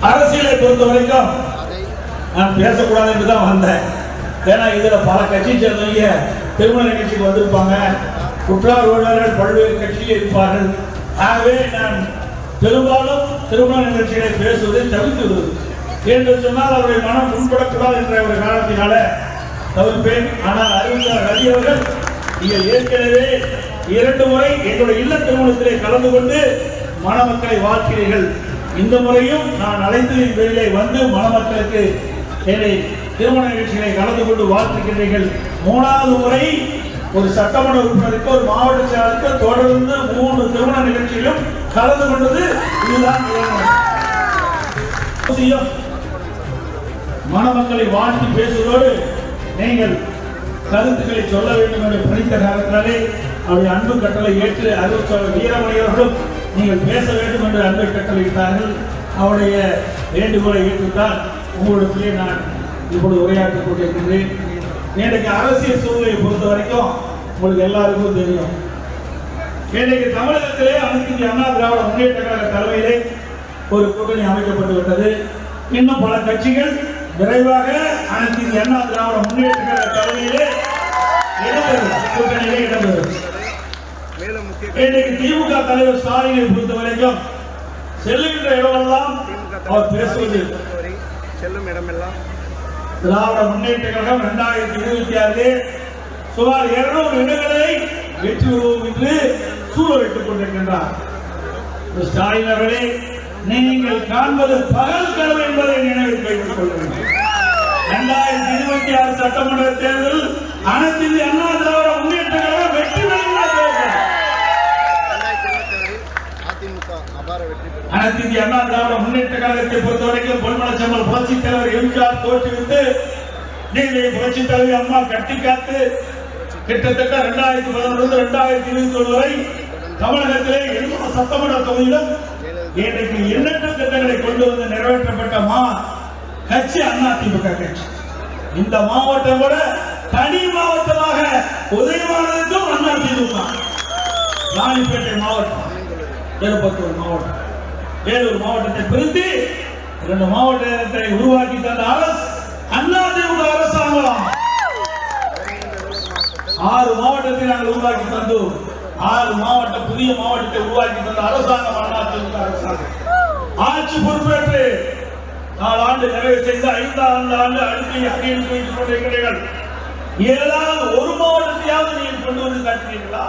அரசியலை பொறுத்த வரைக்கும் நான் பேசக்கூடாது என்று தான் வந்தேன். ஏன்னா இதுல பல கட்சி சேர்ந்தவங்க திருமண நிகழ்ச்சிக்கு வந்திருப்பாங்க, குற்றார் உறவினர்கள் பல்வேறு கட்சியில் இருப்பார்கள். ஆகவே நான் பெரும்பாலும் திருமண நிகழ்ச்சிகளை பேசுவதை தவிர்த்து விடுவது என்று சொன்னால் அவருடைய மனம் முன்படக்கூடாது என்ற ஒரு காரணத்தினால தவிர்ப்பேன். ஆனால் அறிவித்தார் ரவி அவர்கள் நீங்கள் ஏற்கனவே 2 முறை என்னுடைய இல்ல திருமணத்திலே கலந்து கொண்டு மணமக்களை வாழ்க்கிறீர்கள். இந்த முறையும் நான் அழைத்ததின் பேரிலே வந்து மணமக்களுக்கு என்னை திருமண நிகழ்ச்சிகளை கலந்து கொண்டு வாழ்த்துகின்றீர்கள். 3வது முறை ஒரு சட்டமன்ற உறுப்பினருக்கு ஒரு மாவட்ட செயலாளருக்கு தொடர்ந்து 3 திருமண நிகழ்ச்சிகளும் கலந்து கொண்டது இதுதான். மணமக்களை வாழ்த்தி பேசுவதோடு நீங்கள் கருத்துக்களை சொல்ல வேண்டும் என்று பணித்த காலத்தினாலே அவருடைய அன்பு கட்டளை ஏற்று வீரமணி அவர்களும் நீங்கள் பேச வேண்டும் என்று அன்பை கட்டளையிட்டார்கள். அவருடைய வேண்டுகோளை ஏற்றுத்தான் உங்களிடத்திலே நான் இப்பொழுது உரையாற்றிக் கொண்டிருக்கின்றேன். இன்றைக்கு அரசியல் சூழ்நிலையை பொறுத்த வரைக்கும் உங்களுக்கு எல்லாருக்கும் தெரியும். இன்றைக்கு தமிழகத்திலே அனைத்து இந்திய அண்ணா திராவிட முன்னேற்ற கழக தலைமையிலே ஒரு கூட்டணி அமைக்கப்பட்டு விட்டது. இன்னும் பல கட்சிகள் விரைவாக அனைத்து இந்திய அண்ணா திராவிட முன்னேற்ற கழக தலைமையிலே கூட்டணியிலே இடம்பெறும். இன்றைக்கு திமுக தலைவர் ஸ்டாலினை பொறுத்த வரைக்கும் செல்லுகின்ற இடமெல்லாம் அவர் பேசுவது செல்லும் இடமெல்லாம் திராவிட முன்னேற்ற கழகம் 2026 சுமார் 200 இடங்களை வெற்றி பெறுவோம் என்று சூழலிட்டுக் கொண்டிருக்கின்றார். ஸ்டாலின் அவர்களே, நீங்கள் காண்பது பகல் கனவு என்பதை நினைவில் வைத்துக் கொள்ள வேண்டும். 2026 சட்டமன்ற தேர்தல் அனைத்து இந்திய அண்ணா திராவிட முன்னேற்ற கழகம் வெற்றி பெறுகின்ற தேர்தல். அனைத்து இந்திய அண்ணா திராவிட முன்னேற்ற கழகத்தை பொறுத்தவரைக்கும் பொன்மனச்செம்மல் புரட்சித் தலைவர் எம்ஜிஆர் தோற்றுவித்து நீதியை புரட்சித் தலைவர் அம்மா கட்டி காத்து கிட்டத்தட்ட 2011 2021 வரை தமிழகத்திலே எல்லா சட்டமன்ற தொகுதியிலும் இன்றைக்கு எண்ணற்ற திட்டங்களை கொண்டு வந்து நிறைவேற்றப்பட்ட கட்சி அதிமுக கட்சி. இந்த மாவட்டம் கூட தனி மாவட்டமாக உதயமானதுக்கும் அதிமுக. ராணிப்பேட்டை மாவட்டம், திருப்பத்தூர் மாவட்டம், வேலூர் மாவட்டத்தை பிரித்து 2 மாவட்டத்தை உருவாக்கி தந்த அரசு அதிமுக அரசாங்கம். 6 மாவட்டத்தை நாங்கள் உருவாக்கி தந்தோம். 6 மாவட்ட புதிய மாவட்டத்தை உருவாக்கி தந்த அரசாங்கம் அதிமுக அரசாங்கம். ஆட்சி பொறுப்பேற்று 4 ஆண்டு நிறைவு செய்த 5ஆம் ஆண்டு அடுத்த அணியில் வைத்துக் கொண்டிருக்கிறீர்கள். ஏதாவது ஒரு மாவட்டத்தையாவது நீங்கள் கொண்டு வந்து காட்டுகிறீர்களா?